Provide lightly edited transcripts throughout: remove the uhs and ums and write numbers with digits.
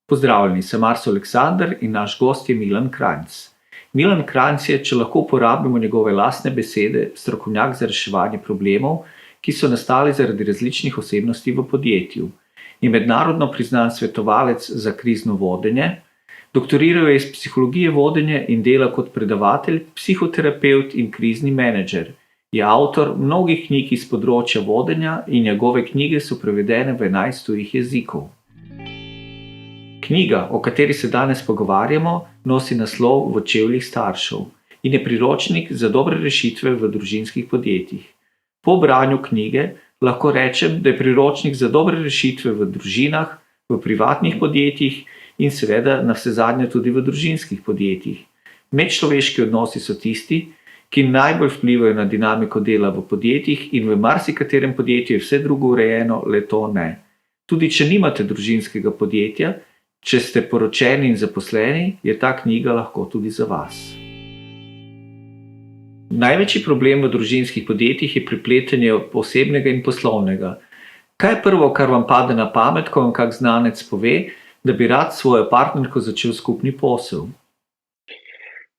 Pozdravljeni, sem Arso Aleksander in naš gost je Milan Krajnc. Milan Krajnc je, če lahko uporabimo njegove lastne besede, strokovnjak za reševanje problemov, ki so nastali zaradi različnih osebnosti v podjetju. Je mednarodno priznan svetovalec za krizno vodenje, doktoriral je iz psihologije vodenja in dela kot predavatelj, psihoterapevt in krizni menedžer. Je avtor mnogih knjig iz področja vodenja in njegove knjige so prevedene v 11 tujih jezikov. Knjiga, o kateri se danes pogovarjamo, nosi naslov V čevljih staršev in je priročnik za dobre rešitve v družinskih podjetjih. Po branju knjige lahko rečem, da je priročnik za dobre rešitve v družinah, v privatnih podjetjih in seveda navsezadnje tudi v družinskih podjetjih. Medčloveški odnosi so tisti, ki najbolj vplivajo na dinamiko dela v podjetjih in v marsikaterem podjetju je vse drugo urejeno, le to ne. Tudi če nimate družinskega podjetja, če ste poročeni in zaposleni, je ta knjiga lahko tudi za vas. Največji problem v družinskih podjetjih je prepletanje osebnega in poslovnega. Kaj je prvo, kar vam pade na pamet, ko vam kak znanec pove, da bi rad s svojo partnerko začel skupni posel?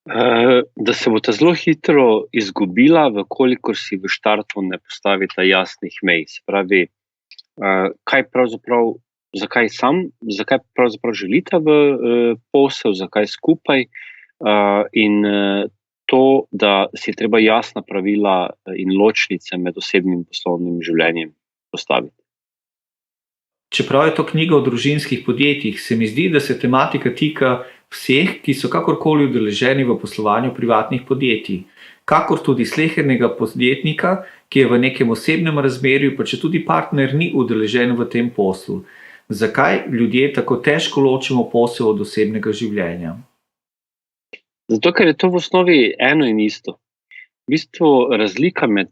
Da se bosta zelo hitro izgubila, vkolikor si v štartu ne postavita jasnih mej. Se pravi, zakaj pravzaprav želita v posel, zakaj skupaj, in to, da si je treba jasna pravila in ločnice med osebnim in poslovnim življenjem postaviti. Čeprav je to knjiga o družinskih podjetjih, se mi zdi, da se tematika tika vseh, ki so kakorkoli udeleženi v poslovanju privatnih podjetij, kakor tudi slehernega podjetnika, ki je v nekem osebnem razmerju, pa če tudi partner ni udeležen v tem poslu. Zakaj ljudje tako težko ločimo posel od osebnega življenja? Zato, ker je to v osnovi eno in isto. V bistvu razlika med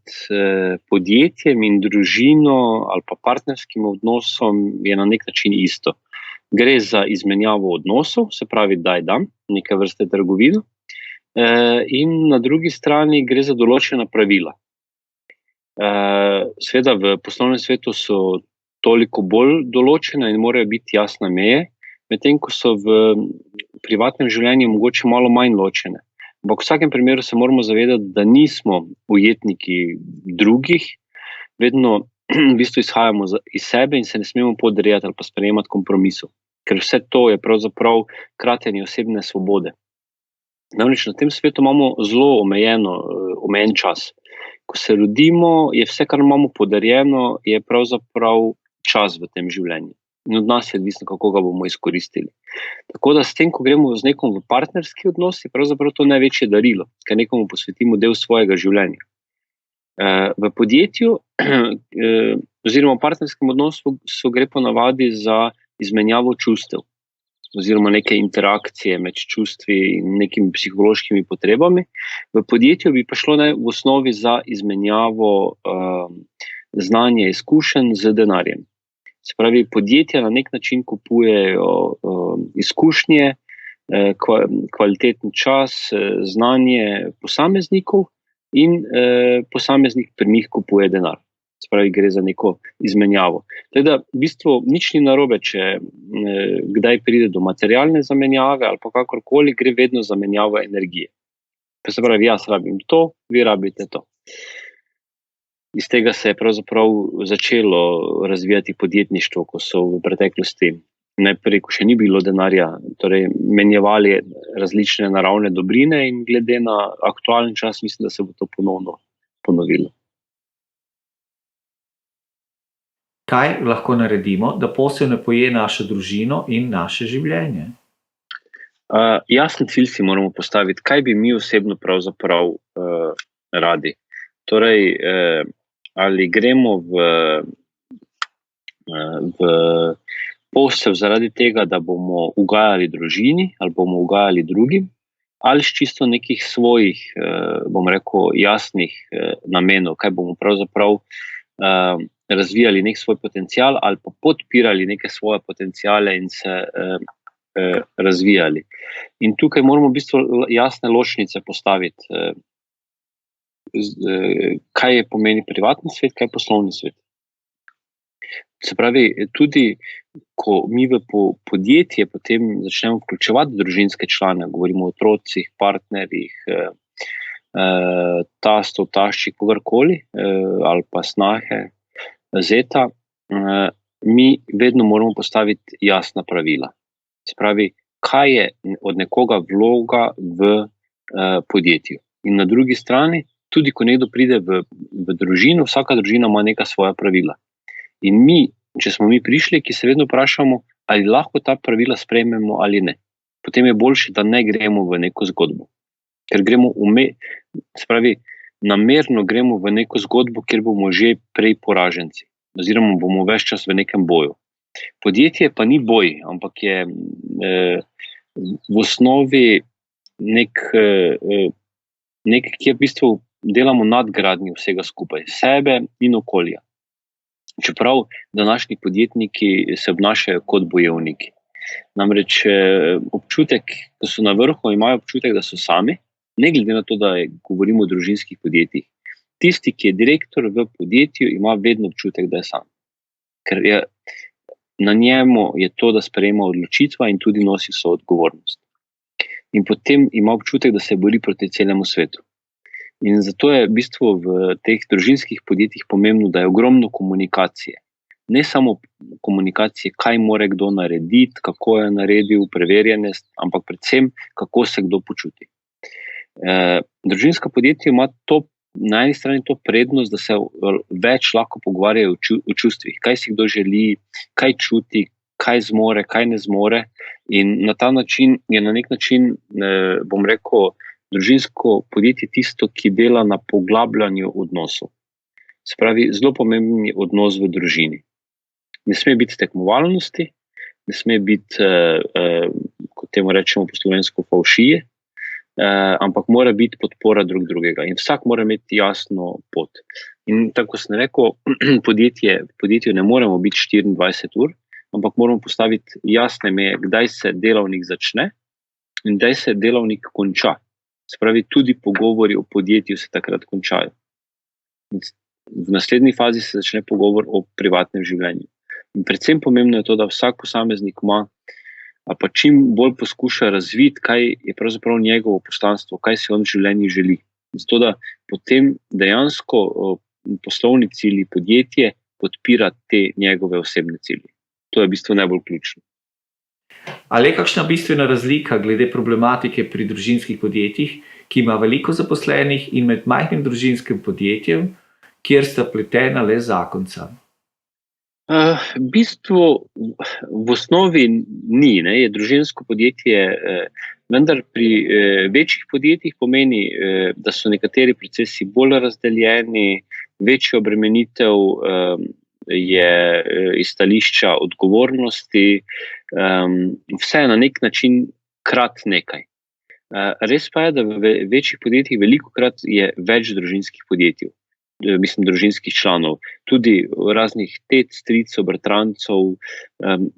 podjetjem in družino ali pa partnerskim odnosom je na nek način isto. Gre za izmenjavo odnosov, se pravi daj-dam, neke vrste trgovino, in na drugi strani gre za določena pravila. Seveda v poslovnem svetu so toliko bolj določene in morajo biti jasne meje, medtem ko so v privatnem življenju mogoče malo manj ločene. Ampak v vsakem primeru se moramo zavedati, da nismo ujetniki drugih, vedno v bistvu izhajamo iz sebe in se ne smemo podrejati ali pa sprejemati kompromisov, ker vse to je pravzaprav kratenje osebne svobode. Namreč na tem svetu imamo zelo omejen čas. Ko se rodimo, je vse, kar imamo podarjeno, je pravzaprav čas v tem življenju. In od nas je odvisno, kako ga bomo izkoristili. Tako da s tem, ko gremo z nekom v partnerski odnos, je pravzaprav to največje darilo, ker nekomu posvetimo del svojega življenja. V podjetju oziroma v partnerskem odnosu gre po navadi za izmenjavo čustev oziroma neke interakcije med čustvi in nekimi psihološkimi potrebami. V podjetju bi pa šlo v osnovi za izmenjavo znanja, izkušenj z denarjem. Se pravi, podjetja na nek način kupujejo izkušnje, kvaliteten čas, znanje posameznikov in posameznik pri njih kupuje denar. Se pravi, gre za neko izmenjavo. Teda, v bistvu nič ni narobe, če kdaj pride do materialne zamenjave ali pa kakorkoli, gre vedno za menjavo energije. Se pravi, jaz rabim to, vi rabite to. Iz tega se je pravzaprav začelo razvijati podjetništvo, ko so v preteklosti najprej, ko še ni bilo denarja, torej menjevali različne naravne dobrine in glede na aktualen čas mislim, da se bo to ponovno ponovilo. Kaj lahko naredimo, da posel ne poje našo družino in naše življenje? Jasen cilj si moramo postaviti, kaj bi mi osebno pravzaprav radi. Torej, ali gremo v posel zaradi tega, da bomo ugajali družini ali bomo ugajali drugim, ali s čisto nekih svojih, bom rekel, jasnih namenov, kaj bomo pravzaprav razvijali nek svoj potencial ali pa podpirali neke svoje potenciale in se razvijali. In tukaj moramo v bistvu jasne ločnice postaviti, kaj je pomeni privatni svet, kaj je poslovni svet. Se pravi, tudi ko mi v podjetje potem začnemo vključevati družinske člane, govorimo o otrocih, partnerjih, tastov, tašči, kogarkoli, ali pa snahe, zeta, mi vedno moramo postaviti jasna pravila. Se pravi, kaj je od nekoga vloga v podjetju. In na drugi strani, tudi ko nekdo pride v družino, vsaka družina ima neka svoja pravila. In mi, če smo mi prišli, ki se vedno vprašamo, ali lahko ta pravila sprejmemo ali ne. Potem je boljše, da ne gremo v neko zgodbo. Ker gremo se pravi, namerno gremo v neko zgodbo, kjer bomo že prej poraženci. Oziroma bomo ves čas v nekem boju. Podjetje pa ni boj, ampak je v osnovi nek, kjer v bistvu delamo nadgradnjo vsega skupaj, sebe in okolja. Čeprav današnji podjetniki se obnašajo kot bojevniki. Namreč občutek, ko so na vrhu, imajo občutek, da so sami, ne glede na to, da govorimo o družinskih podjetjih. Tisti, ki je direktor v podjetju, ima vedno občutek, da je sam. Ker na njemu je to, da sprejema odločitva in tudi nosi vso odgovornost. In potem ima občutek, da se bori proti celemu svetu. In zato je v bistvu v teh družinskih podjetjih pomembno, da je ogromno komunikacije. Ne samo komunikacije, kaj mora kdo narediti, kako je naredil, preverjenost, ampak predvsem, kako se kdo počuti. Družinska podjetja ima na eni strani to prednost, da se več lahko pogovarjajo o čustvih, kaj si kdo želi, kaj čuti, kaj zmore, kaj ne zmore. In na ta način je na nek način, bom rekel, družinsko podjetje tisto, ki dela na poglabljanju odnosov. Se pravi, zelo pomemben je odnos v družini. Ne sme biti tekmovalnosti, ne sme biti, kot temu rečemo po slovensko, fovšije, ampak mora biti podpora drug drugega in vsak mora imeti jasno pot. In tako sem rekel, podjetju ne moremo biti 24 ur, ampak moramo postaviti jasne meje, kdaj se delavnik začne in kdaj se delavnik konča. Se pravi, tudi pogovori o podjetju se takrat končajo. V naslednji fazi se začne pogovor o privatnem življenju. In predvsem pomembno je to, da vsak posameznik ima, ali pa čim bolj poskuša razviti, kaj je pravzaprav njegovo poslanstvo, kaj si on v življenju želi. Zato, da potem dejansko poslovni cilji podjetje podpira te njegove osebne cilje. To je v bistvu najbolj ključno. Ali je kakšna bistvena razlika glede problematike pri družinskih podjetjih, ki ima veliko zaposlenih, in med majhnim družinskim podjetjem, kjer sta pletena le zakonca? V bistvu v osnovi ni, je družinsko podjetje, vendar pri večjih podjetjih pomeni, da so nekateri procesi bolj razdeljeni, večja obremenitev je iz stališča odgovornosti, vse na nek način krat nekaj. Res pa je, da v večjih podjetjih velikokrat je več družinskih podjetij, družinskih članov, tudi raznih tet, stricov, bratrancev,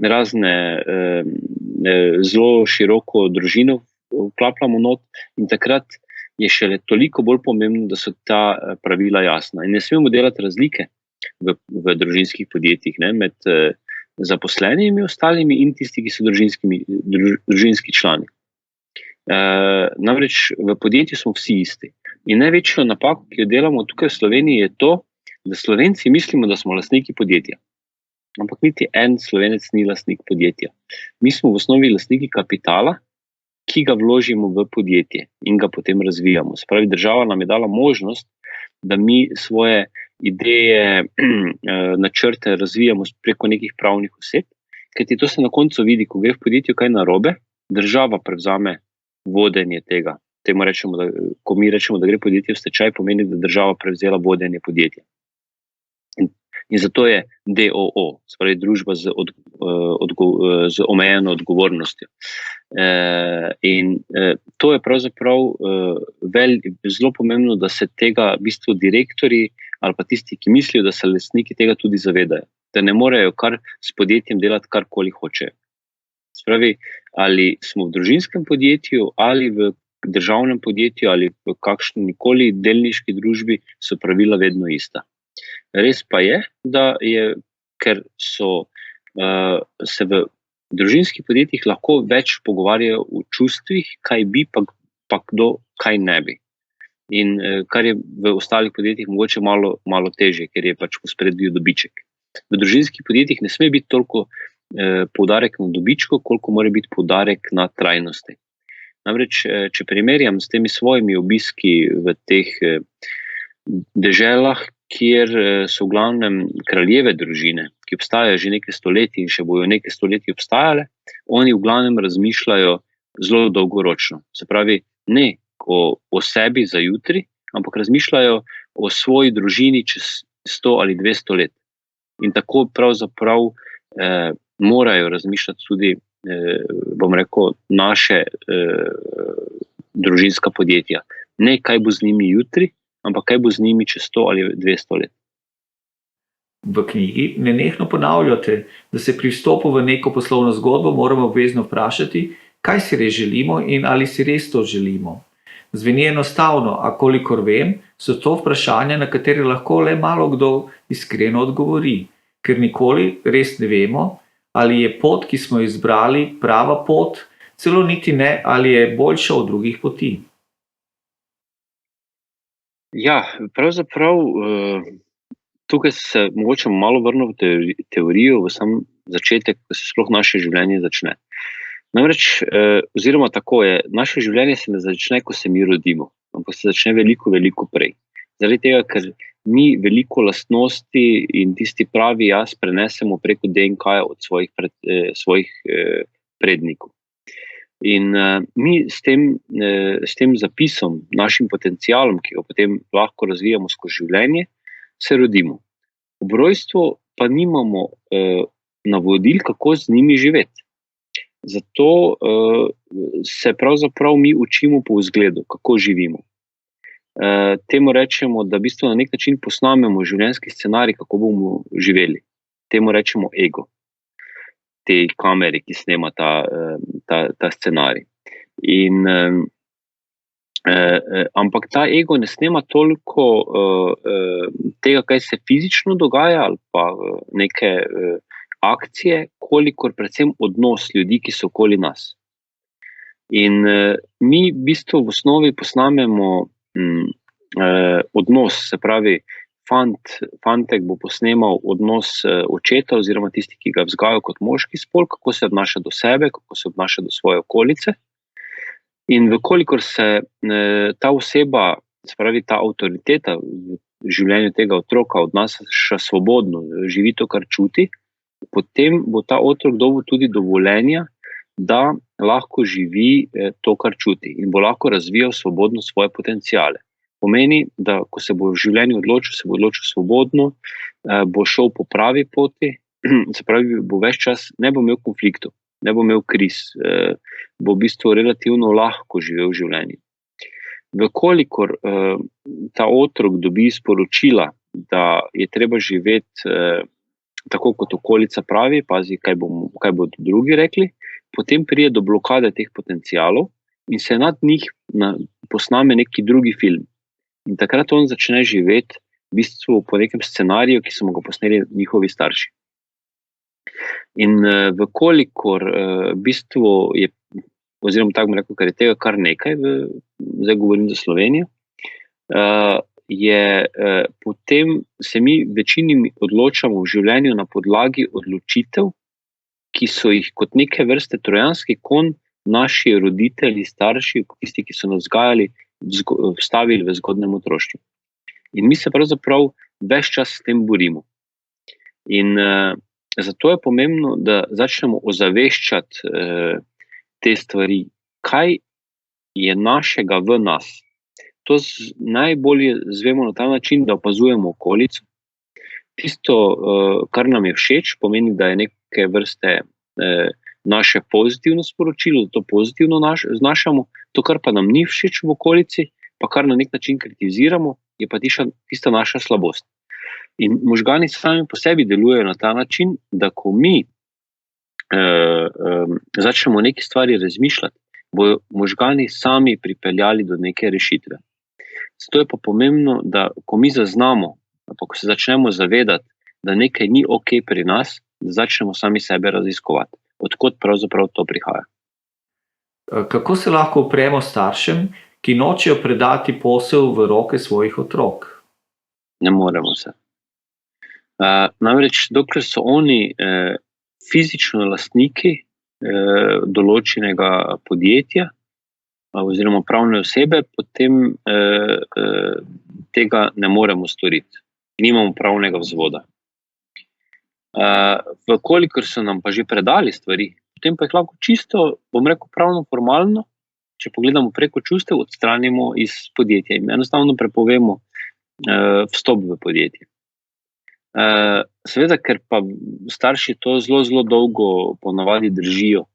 razne zelo široko družino vklapljamo not in takrat je šele toliko bolj pomembno, da so ta pravila jasna. In ne smemo delati razlike v družinskih podjetjih, med zaposlenimi ostalimi in tisti, ki so družinski člani. Namreč v podjetju smo vsi isti. In največjo napako, ki jo delamo tukaj v Sloveniji, je to, da Slovenci mislimo, da smo lastniki podjetja. Ampak niti en Slovenec ni lastnik podjetja. Mi smo v osnovi lastniki kapitala, ki ga vložimo v podjetje in ga potem razvijamo. Se pravi, država nam je dala možnost, da mi svoje ideje, načrte razvijamo preko nekih pravnih oseb, kajti to se na koncu vidi, ko gre v podjetju kaj narobe, država prevzame vodenje tega. Ko mi rečemo, da gre podjetje v stečaj, pomeni, da država prevzela vodenje podjetja. In zato je DOO, se pravi družba z omejeno odgovornostjo. In to je pravzaprav zelo pomembno, da se tega v bistvu direktorji ali pa tisti, ki mislijo, da so lastniki, tega tudi zavedajo. Da ne morejo kar s podjetjem delati karkoli hočejo. Se pravi, ali smo v družinskem podjetju ali v državnem podjetju ali v kakšnikoli delniški družbi, so pravila vedno ista. Res pa je, da je ker se v družinskih podjetjih lahko več pogovarjajo o čustvih, kaj bi, pa kdo kaj ne bi. In kar je v ostalih podjetjih mogoče malo težje, ker je pač v ospredju dobiček. V družinskih podjetjih ne sme biti toliko poudarek na dobičku, koliko mora biti poudarek na trajnosti. Namreč, če primerjam s temi svojimi obiski v teh deželah, kjer so v glavnem kraljeve družine, ki obstajajo že nekaj stoletij in še bojo nekaj stoletij obstajale, oni v glavnem razmišljajo zelo dolgoročno. Se pravi, ne o sebi za jutri, ampak razmišljajo o svoji družini čez 100 ali 200 let. In tako pravzaprav morajo razmišljati tudi, bom rekel, naše družinska podjetja. Ne kaj bo z njimi jutri, ampak kaj bo z njimi čez 100 ali 200 let. V knjigi nenehno ponavljate, da se pri vstopu v neko poslovno zgodbo moramo obvezno vprašati, kaj si res želimo in ali si res to želimo. Zveni enostavno, a kolikor vem, so to vprašanja, na katere lahko le malo kdo iskreno odgovori, ker nikoli res ne vemo, ali je pot, ki smo izbrali, prava pot, celo niti ne, ali je boljša od drugih poti. Ja, pravzaprav tukaj se mogoče malo vrnil v teorijo, v sam začetek, ko se sploh naše življenje začne. Namreč, oziroma tako je, naše življenje se ne začne, ko se mi rodimo, ampak se začne veliko, veliko prej. Zaradi tega, ker mi veliko lastnosti in tisti pravi jaz prenesemo preko DNK-ja od svojih prednikov. In mi s tem zapisom, našim potencialom, ki ga potem lahko razvijamo skozi življenje, se rodimo. Ob rojstvu pa nimamo navodil, kako z njimi živeti. Zato se pravzaprav mi učimo po vzgledu, kako živimo. Temu rečemo, da v bistvu na nek način posnamemo življenjski scenarij, kako bomo živeli. Temu rečemo ego. Te kamere, ki snema ta scenarij. Ampak ta ego ne snema toliko tega, kaj se fizično dogaja, ali pa neke akcije, kolikor predvsem odnos ljudi, ki so okoli nas. In mi v bistvu v osnovi posnamemo odnos, se pravi, fantek bo posnemal odnos očeta oziroma tisti, ki ga vzgajajo kot moški spol, kako se obnaša do sebe, kako se obnaša do svoje okolice. In vkolikor se ta oseba, se pravi ta avtoriteta v življenju tega otroka odnaša svobodno, živi to, kar čuti, potem bo ta otrok dobil tudi dovoljenja, da lahko živi to, kar čuti in bo lahko razvijal svobodno svoje potenciale. Pomeni, da ko se bo v življenju odločil, se bo odločil svobodno, bo šel po pravi poti, se pravi, bo ves čas, ne bo imel konfliktov, ne bo imel kriz, bo v bistvu relativno lahko živel v življenju. Vkolikor ta otrok dobi sporočila, da je treba živeti tako, kot okolica pravi, pazi, kaj bodo drugi rekli, potem pride do blokade teh potencialov in se nad njih posname neki drugi film. In takrat on začne živeti v bistvu po nekem scenariju, ki so mu ga posneli njihovi starši. In vkolikor v bistvu je, oziroma tako bom rekel, ker je tega kar nekaj, zdaj govorim za Slovenijo, potem se mi večini odločamo v življenju na podlagi odločitev, ki so jih kot neke vrste trojanski konj naši roditelji, starši, tisti, ki so nas vzgajali, vstavili v zgodnjem otroštvu. In mi se pravzaprav ves čas s tem borimo. In zato je pomembno, da začnemo ozaveščati te stvari, kaj je našega v nas. To najbolje zvemo na ta način, da opazujemo okolico. Tisto, kar nam je všeč, pomeni, da je neke vrste naše pozitivno sporočilo, da to pozitivno znašamo, to, kar pa nam ni všeč v okolici, pa kar na nek način kritiziramo, je pa tista naša slabost. In možgani sami po sebi delujejo na ta način, da ko mi začnemo neke stvari razmišljati, bojo možgani sami pripeljali do neke rešitve. Zato je pa pomembno, da ko mi zaznamo, pa ko se začnemo zavedati, da nekaj ni ok pri nas, da začnemo sami sebe raziskovati. Odkot pravzaprav to prihaja. Kako se lahko upremo staršem, ki nočejo predati posel v roke svojih otrok? Ne moremo se. Namreč, dokler so oni fizično lastniki določenega podjetja oziroma pravne osebe, potem tega ne moremo storiti. Nimamo pravnega vzvoda. Vkolikor so nam pa že predali stvari, potem pa jih lahko čisto, bom rekel, pravno formalno, če pogledamo preko čustev, odstranimo iz podjetja in enostavno prepovemo vstop v podjetje. Seveda, ker pa starši to zelo dolgo ponavadi držijo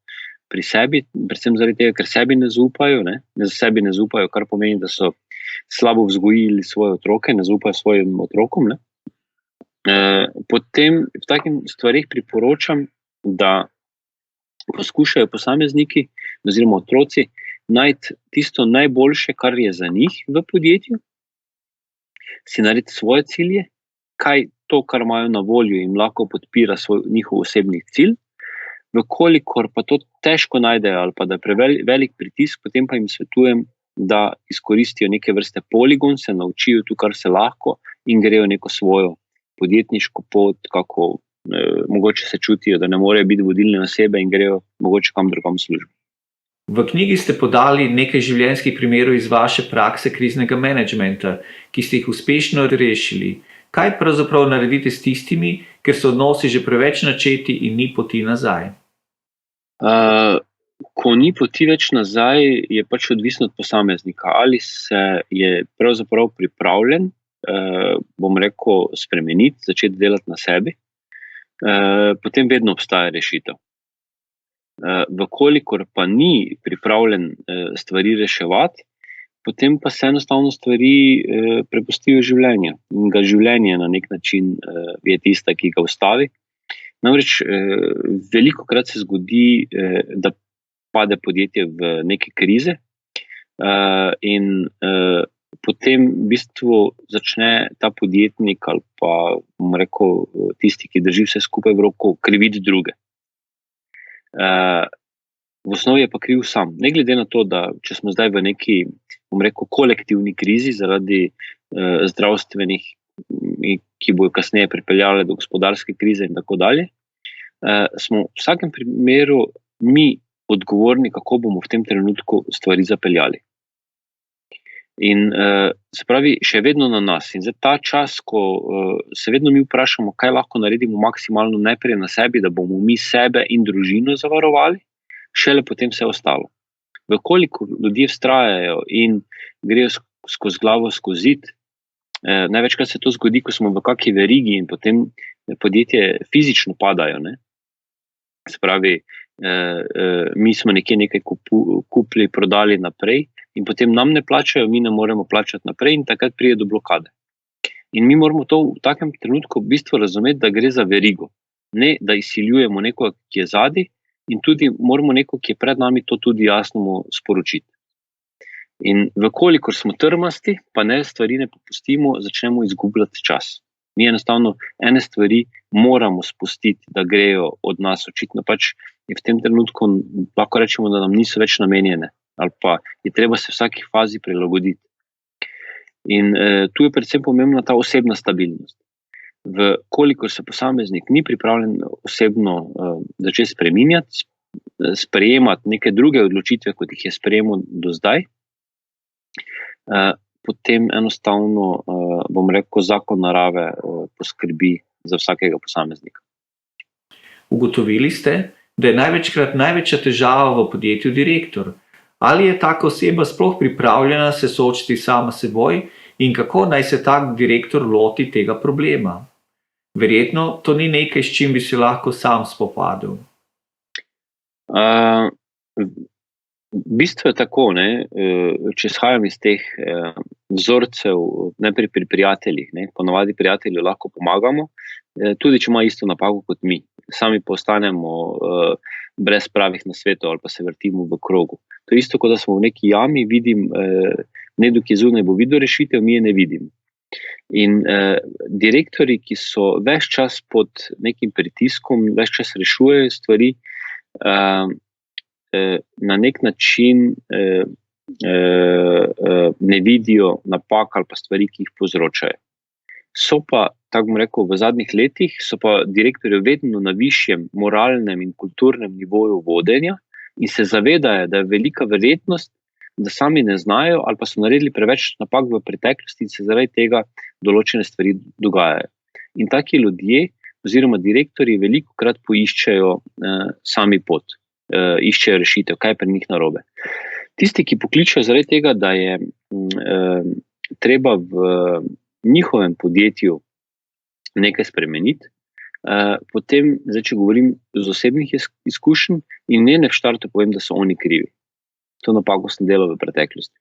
pri sebi, predvsem zaradi tega, ker sebi ne zaupajo, sebi ne zaupajo, kar pomeni, da so slabo vzgojili svoje otroke, ne zaupajo svojim otrokom, potem v takih stvarih priporočam, da poskušajo posamezniki oziroma otroci najti tisto najboljše, kar je za njih v podjetju, si narediti svoje cilje, kaj to, kar imajo na voljo, jim lahko podpira njihov osebni cilj. Vkolikor pa to težko najdejo ali pa da je prevelik pritisk, potem pa jim svetujem, da izkoristijo neke vrste poligon, se naučijo tu, kar se lahko in grejo neko svojo podjetniško pot, kako mogoče se čutijo, da ne morejo biti vodilne osebe in grejo mogoče kam drugam službo. V knjigi ste podali nekaj življenjskih primerov iz vaše prakse kriznega menedžmenta, ki ste jih uspešno rešili. Kaj pravzaprav naredite s tistimi, ker so odnosi že preveč načeti in ni poti nazaj? Ko ni poti več nazaj, je pač odvisno od posameznika. Ali se je pravzaprav pripravljen, bom rekel, spremeniti, začeti delati na sebi, potem vedno obstaja rešitev. Vkolikor pa ni pripravljen stvari reševati, potem pa se enostavno stvari prepustijo življenju. In ga življenje na nek način je tista, ki ga ustavi. Namreč velikokrat se zgodi, da pade podjetje v neke krize in potem v bistvu začne ta podjetnik ali pa, bom rekel, tisti, ki drži vse skupaj v roko, kriviti druge. V osnovi je pa kriv sam. Ne glede na to, da če smo zdaj v neki, bom rekel, kolektivni krizi zaradi zdravstvenih, ki bojo kasneje pripeljale do gospodarske krize in tako dalje, smo v vsakem primeru mi odgovorni, kako bomo v tem trenutku stvari zapeljali. In se pravi, še vedno na nas. In zdaj ta čas, ko se vedno mi vprašamo, kaj lahko naredimo maksimalno najprej na sebi, da bomo mi sebe in družino zavarovali, šele potem vse ostalo. Vkoliko ljudje vztrajajo in grejo skozi glavo skozi zid, največkrat se to zgodi, ko smo v kakšni verigi in potem podjetje fizično padajo. Se pravi, mi smo nekaj kupili, prodali naprej in potem nam ne plačajo, mi ne moremo plačati naprej in takrat pride do blokade. In mi moramo to v takem trenutku v bistvu razumeti, da gre za verigo. Ne, da izsiljujemo nekoga, ki je zadaj, in tudi moramo nekoga, ki je pred nami, to tudi jasno sporočiti. In vkolikor smo trmasti, pa stvari ne popustimo, začnemo izgubljati čas. Mi enostavno ene stvari moramo spustiti, da grejo od nas. Očitno pač je v tem trenutku lahko rečemo, da nam niso več namenjene, ali pa je treba se v vsaki fazi prilagoditi. In tu je predvsem pomembna ta osebna stabilnost. Vkolikor se posameznik ni pripravljen osebno začeti spreminjati, sprejemati neke druge odločitve, kot jih je sprejemal do zdaj, potem enostavno, bom rekel, zakon narave poskrbi za vsakega posameznika. Ugotovili ste, da je največja težava v podjetju direktor. Ali je taka oseba sploh pripravljena se soočiti sama s seboj in kako naj se tak direktor loti tega problema? Verjetno to ni nekaj, s čim bi se lahko sam spopadel. V bistvu je tako, če izhajam iz teh vzorcev, najprej pri prijateljih, ponavadi prijatelju lahko pomagamo, tudi če ima isto napako kot mi. Sami pa ostanemo brez pravih nasvetov ali pa se vrtimo v krogu. To je isto, kot da smo v neki jami, vidim nekdo, ki je zunaj, bo videl rešitev, mi je ne vidim. In direktori, ki so ves čas pod nekim pritiskom, ves čas rešujejo stvari, na nek način ne vidijo napak ali pa stvari, ki jih povzročajo. So pa, tako bom rekel, v zadnjih letih so pa direktorji vedno na višjem moralnem in kulturnem nivoju vodenja in se zavedajo, da je velika verjetnost, da sami ne znajo ali pa so naredili preveč napak v preteklosti in se zaradi tega določene stvari dogajajo. In taki ljudje oziroma direktorji velikokrat poiščejo sami pot, iščejo rešitev, kaj je pri njih narobe. Tisti, ki pokličejo zaradi tega, da je treba v njihovem podjetju nekaj spremeniti, potem, zdaj, če govorim z osebnih izkušenj, in ne v štartu povem, da so oni krivi. To napako sem delal v preteklosti.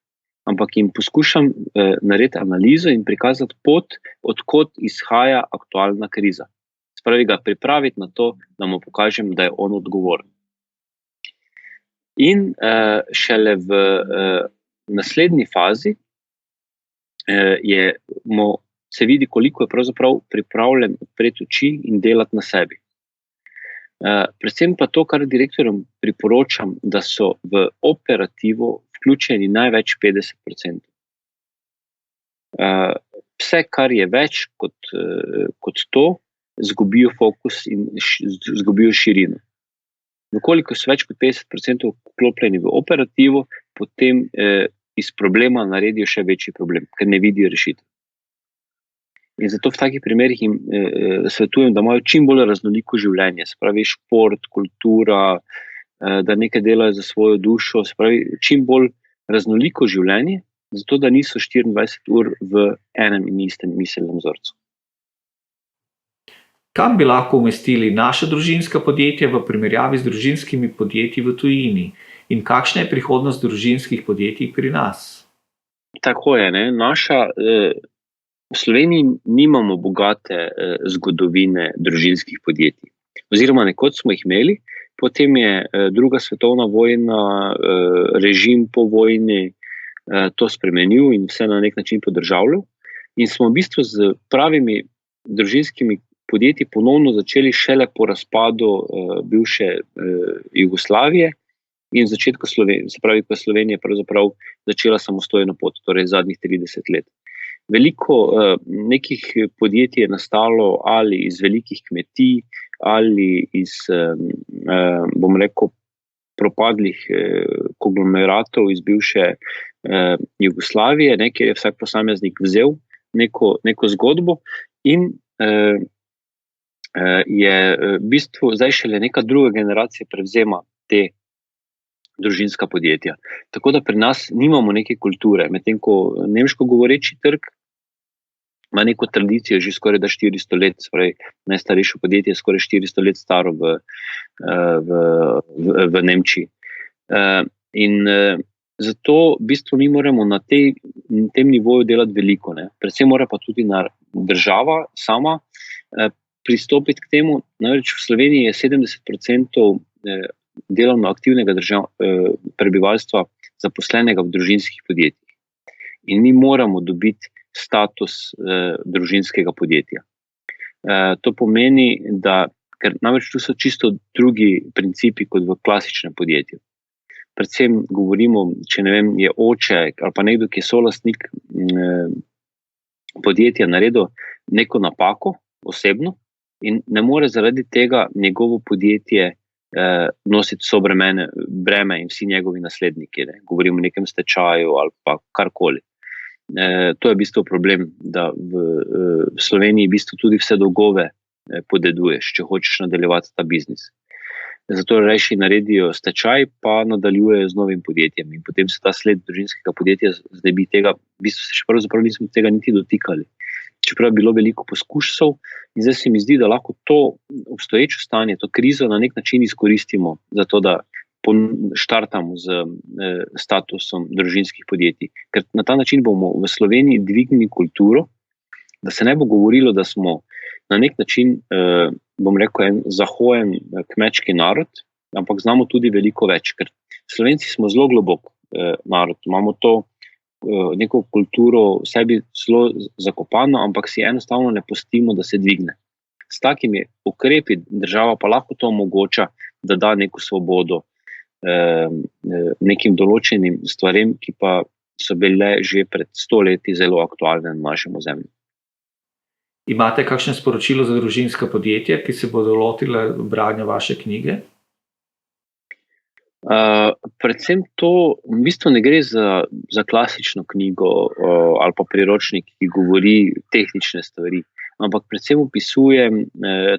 Ampak jim poskušam narediti analizo in prikazati pot, odkot izhaja aktualna kriza. Spravi ga pripraviti na to, da mu pokažem, da je on odgovoren. In šele v naslednji fazi se vidi, koliko je pravzaprav pripravljen odpreti oči in delati na sebi. Predvsem pa to, kar direktorjem priporočam, da so v operativo vključeni največ 50%. Vse, kar je več kot to, zgubijo fokus in zgubijo širino. Koliko so več kot 50% vklopljeni v operativo, potem iz problema naredijo še večji problem, ker ne vidijo rešitev. In zato v takih primerih jim svetujem, da imajo čim bolj raznoliko življenje, se pravi šport, kultura, da nekaj delajo za svojo dušo, se pravi čim bolj raznoliko življenje, zato da niso 24 ur v enem in istem miselnem vzorcu. Kam bi lahko umestili naša družinska podjetja v primerjavi z družinskimi podjetji v tujini? In kakšna je prihodnost družinskih podjetij pri nas? Tako je, ne? V Sloveniji nimamo bogate zgodovine družinskih podjetij. Oziroma nekoč smo jih imeli, potem je druga svetovna vojna, režim po vojni to spremenil in vse na nek način podržavljal. In smo v bistvu z pravimi družinskimi podjetji ponovno začeli šele po razpadu bivše Jugoslavije in začetku Slovenije, se pravi, ko je Slovenija pravzaprav začela samostojno pot, torej zadnjih 30 let. Veliko nekih podjetij je nastalo ali iz velikih kmetij, ali iz, bom rekel, propadlih konglomeratov iz bivše Jugoslavije, kjer je vsak posameznik vzel neko zgodbo in je v bistvu zdaj šele neka druga generacija prevzema te družinska podjetja. Tako da pri nas nimamo neke kulture, medtem ko nemško govoreči trg ima neko tradicijo že skoraj da 400 let, spravi, najstarejše podjetje je skoraj 400 let staro v Nemčiji. In zato v bistvu mi moramo na tem nivoju delati veliko, ne. Predvsem mora pa tudi država sama pristopiti k temu. Namreč v Sloveniji je 70% delovno aktivnega prebivalstva zaposlenega v družinskih podjetjih. In mi moramo dobiti status družinskega podjetja. To pomeni, da, ker namreč tu so čisto drugi principi kot v klasičnem podjetju. Predvsem govorimo, če ne vem, je oče ali pa nekdo, ki je solastnik podjetja, naredil neko napako osebno in ne more zaradi tega njegovo podjetje nositi vso breme in vsi njegovi nasledniki. Ne. Govorimo o nekem stečaju ali pa karkoli. To je v bistvu problem, da v Sloveniji v bistvu tudi vse dolgove podeduješ, če hočeš nadaljevati ta biznis. Zato rajši naredijo stečaj, pa nadaljujejo z novim podjetjem in potem se ta sled družinskega podjetja znebi tega, v bistvu se še pravzaprav nismo tega niti dotikali. Čeprav je bilo veliko poskusov in zdaj se mi zdi, da lahko to obstoječo stanje, to krizo na nek način izkoristimo za to, da štartamo z statusom družinskih podjetij. Ker na ta način bomo v Sloveniji dvignili kulturo, da se ne bo govorilo, da smo na nek način, bom rekel, en zahojen kmečki narod, ampak znamo tudi veliko več, ker Slovenci smo zelo globok narod. Imamo to neko kulturo v sebi zelo zakopano, ampak si enostavno ne pustimo, da se dvigne. S takimi ukrepi država pa lahko to omogoča, da da neko svobodo nekim določenim stvarem, ki pa so bile že pred 100 leti zelo aktualne na našem ozemlju. Imate kakšno sporočilo za družinska podjetja, ki se bodo lotila branja vaše knjige? Predvsem to, v bistvu ne gre za klasično knjigo ali pa priročnik, ki govori tehnične stvari, ampak predvsem opisuje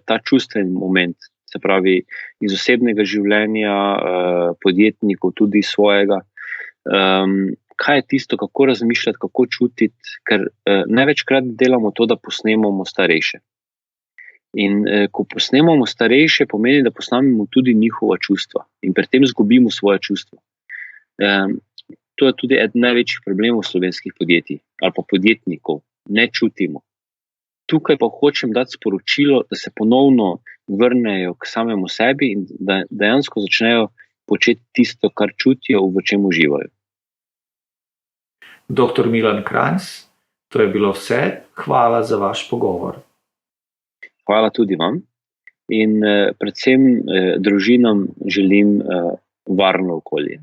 ta čustveni moment, se pravi iz osebnega življenja podjetnikov, tudi svojega. Kaj je tisto, kako razmišljati, kako čutiti, ker največkrat delamo to, da posnemamo starejše. In ko posnemamo starejše, pomeni, da posnamemo tudi njihova čustva in pri tem izgubimo svoje čustva. To je tudi eden največjih problemov slovenskih podjetij ali pa podjetnikov, ne čutimo. Tukaj pa hočem dati sporočilo, da se ponovno vrnejo k samemu sebi in da dejansko začnejo početi tisto, kar čutijo, v čem uživajo. Dr. Milan Kranjc, to je bilo vse. Hvala za vaš pogovor. Hvala tudi vam in predvsem družinam želim varno okolje.